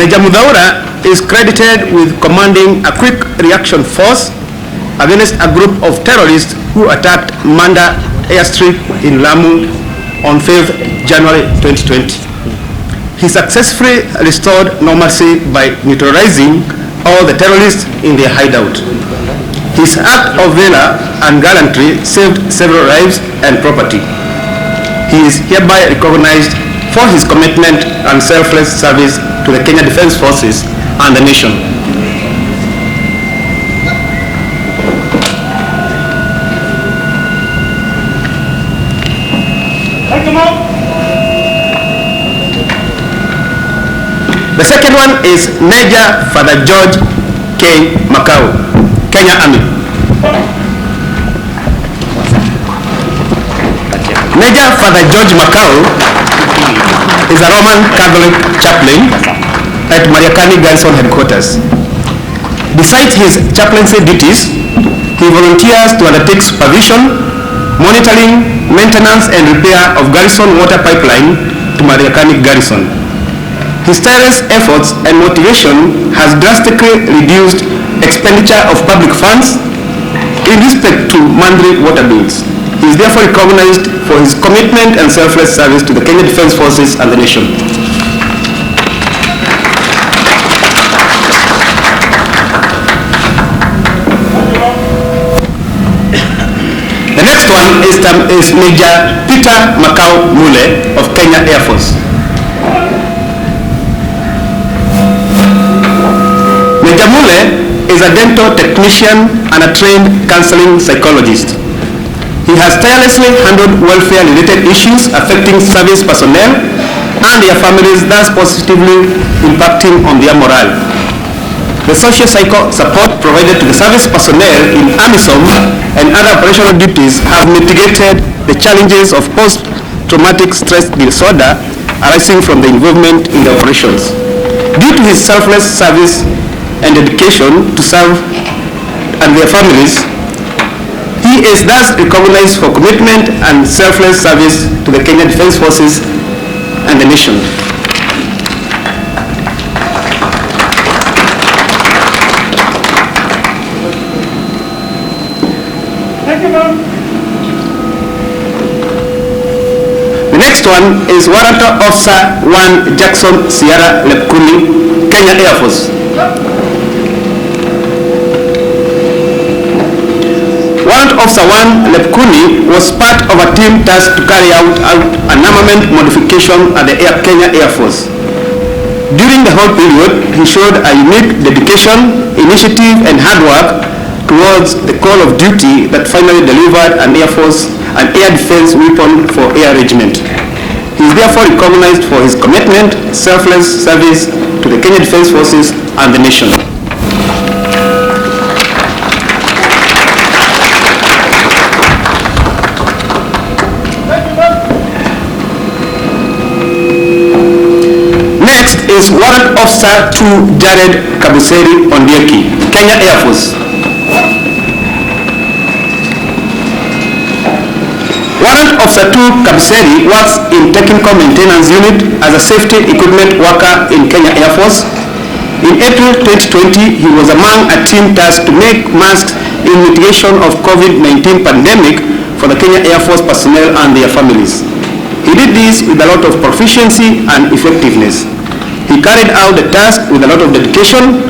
Major Mudhaura is credited with commanding a quick reaction force against a group of terrorists who attacked Manda airstrip in Lamu on 5th January 2020. He successfully restored normalcy by neutralizing all the terrorists in their hideout. His act of valor and gallantry saved several lives and property. He is hereby recognized for his commitment and selfless service to the Kenya Defence Forces and the nation. The second one is Major Father George K. Makau, Kenya Army. Major Father George Makau is a Roman Catholic chaplain at Mariakani Garrison Headquarters. Besides his chaplaincy duties, he volunteers to undertake supervision, monitoring, maintenance and repair of Garrison water pipeline to Mariakani Garrison. His tireless efforts and motivation has drastically reduced expenditure of public funds in respect to monthly water bills. He is therefore recognized for his commitment and selfless service to the Kenya Defence Forces and the nation. The next one is Major Peter Makau Mule of Kenya Air Force. Major Mule is a dental technician and a trained counseling psychologist. He has tirelessly handled welfare-related issues affecting service personnel and their families, thus positively impacting on their morale. The socio-psycho support provided to the service personnel in AMISOM and other operational duties have mitigated the challenges of post-traumatic stress disorder arising from the involvement in the operations. Due to his selfless service and dedication to serve and their families, he is thus recognized for commitment and selfless service to the Kenya Defence Forces and the nation. Thank you, ma'am. The next one is Warrant Officer 1 Jackson Sierra Lepkuni, Kenya Air Force. Warrant Officer 1 Lepkuni was part of a team tasked to carry out an armament modification at the Kenya Air Force. During the whole period, he showed a unique dedication, initiative and hard work towards the call of duty that finally delivered an Air Force and air defense weapon for air regiment. He is therefore recognized for his commitment, selfless service to the Kenya Defence Forces and the nation. Next is Warrant Officer 2 Jared Kabuseri Ondieki, Kenya Air Force. Warrant Officer 2 Kabuseri works in Technical Maintenance Unit as a safety equipment worker in Kenya Air Force. In April 2020, he was among a team tasked to make masks in mitigation of COVID-19 pandemic for the Kenya Air Force personnel and their families. He did this with a lot of proficiency and effectiveness. He carried out the task with a lot of dedication,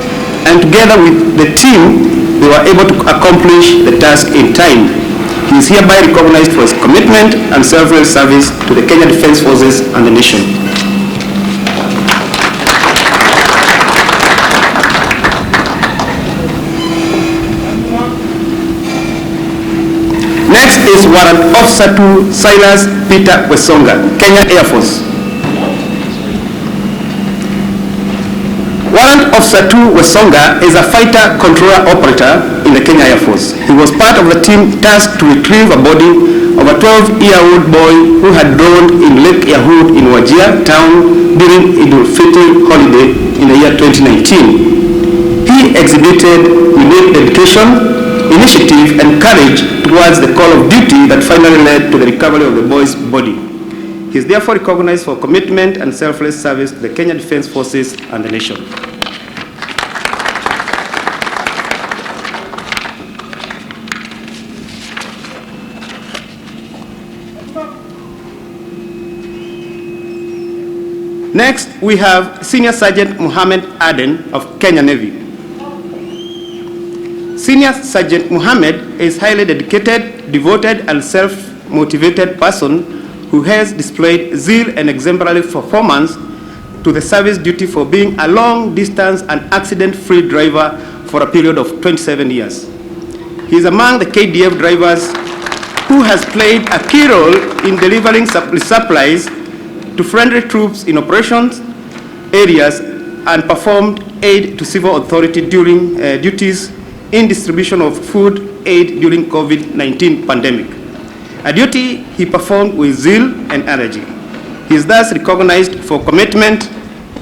and together with the team, they were able to accomplish the task in time. He is hereby recognized for his commitment and selfless service to the Kenya Defence Forces and the nation. Next is Warrant Officer 2 Silas Peter Wassonga, Kenya Air Force. Warrant Officer 2 Wassonga is a fighter controller operator in the Kenya Air Force. He was part of the team tasked to retrieve a body of a 12-year-old boy who had drowned in Lake Yahud in Wajir town during Idul Fitr holiday in the year 2019. He exhibited unique dedication, initiative and courage towards the call of duty that finally led to the recovery of the boy's body. He is therefore recognized for commitment and selfless service to the Kenya Defence Forces and the nation. Next, we have Senior Sergeant Mohammed Aden of Kenya Navy. Senior Sergeant Mohammed is a highly dedicated, devoted, and self-motivated person who has displayed zeal and exemplary performance to the service duty for being a long-distance and accident-free driver for a period of 27 years. He is among the KDF drivers who has played a key role in delivering supplies to friendly troops in operations areas and performed aid to civil authority during duties in distribution of food aid during COVID-19 pandemic. A duty he performed with zeal and energy. He is thus recognized for commitment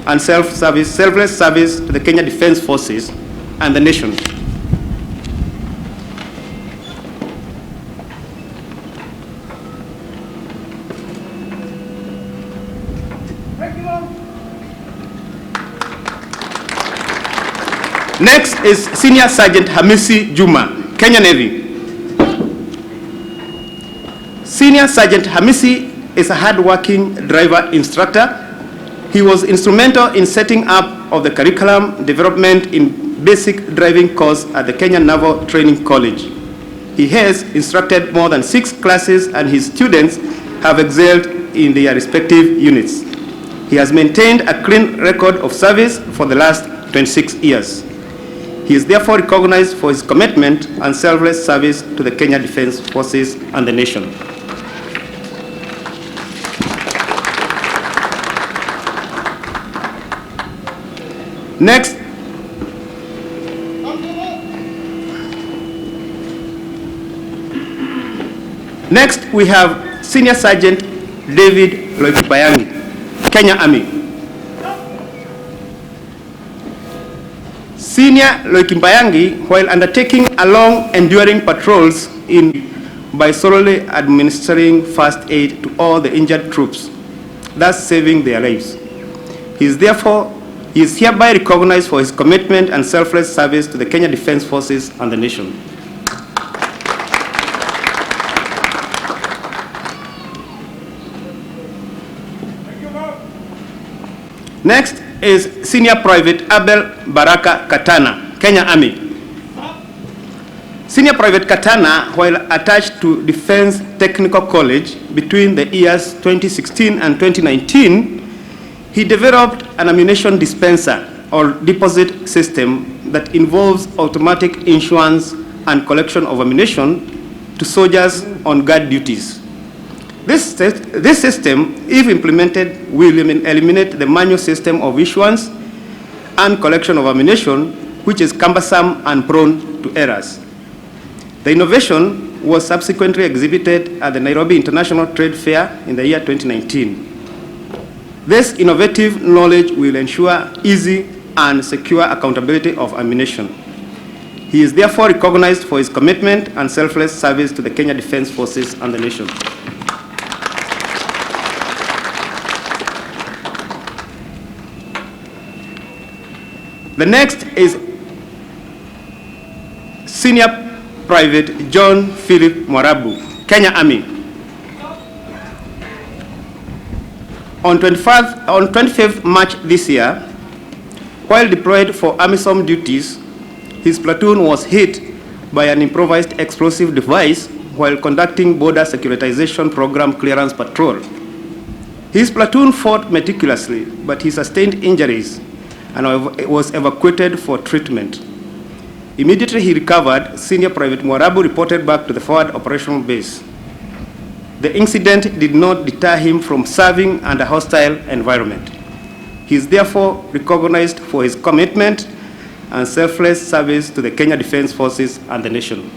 and selfless service to the Kenya Defence Forces and the nation. Next is Senior Sergeant Hamisi Juma, Kenya Navy. Senior Sergeant Hamisi is a hard-working driver instructor. He was instrumental in setting up of the curriculum development in basic driving course at the Kenya Naval Training College. He has instructed more than 6 classes and his students have excelled in their respective units. He has maintained a clean record of service for the last 26 years. He is therefore recognized for his commitment and selfless service to the Kenya Defence Forces and the nation. Next, we have Senior Sergeant David Loikipayangi, Kenya Army. Senior Loikipayangi, while undertaking a long enduring patrols by solely administering first aid to all the injured troops, thus saving their lives. He is hereby recognized for his commitment and selfless service to the Kenya Defence Forces and the nation. Next is Senior Private Abel Baraka Katana, Kenya Army. Senior Private Katana, while attached to Defence Technical College between the years 2016 and 2019, he developed an ammunition dispenser or deposit system that involves automatic issuance and collection of ammunition to soldiers on guard duties. This system, if implemented, will eliminate the manual system of issuance and collection of ammunition, which is cumbersome and prone to errors. The innovation was subsequently exhibited at the Nairobi International Trade Fair in the year 2019. This innovative knowledge will ensure easy and secure accountability of ammunition. He is therefore recognized for his commitment and selfless service to the Kenya Defence Forces and the nation. The next is Senior Private John Philip Mwarabu, Kenya Army. On 25th March this year, while deployed for AMISOM duties, his platoon was hit by an improvised explosive device while conducting border securitization program clearance patrol. His platoon fought meticulously, but he sustained injuries and was evacuated for treatment. Immediately he recovered, Senior Private Mwarabu reported back to the forward operational base. The incident did not deter him from serving under a hostile environment. He is therefore recognized for his commitment and selfless service to the Kenya Defence Forces and the nation.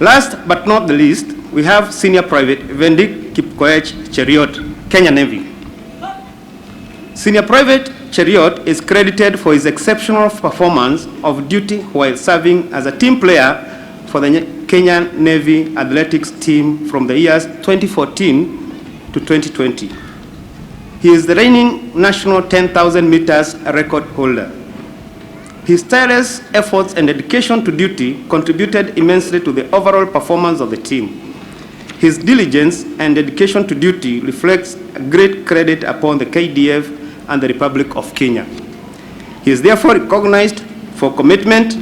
Last but not the least, we have Senior Private Vendik Kipkoech Cheriot, Kenya Navy. Senior Private Cheriot is credited for his exceptional performance of duty while serving as a team player for the Kenyan Navy athletics team from the years 2014 to 2020. He is the reigning national 10,000 meters record holder. His tireless efforts and dedication to duty contributed immensely to the overall performance of the team. His diligence and dedication to duty reflects great credit upon the KDF and the Republic of Kenya. He is therefore recognized for commitment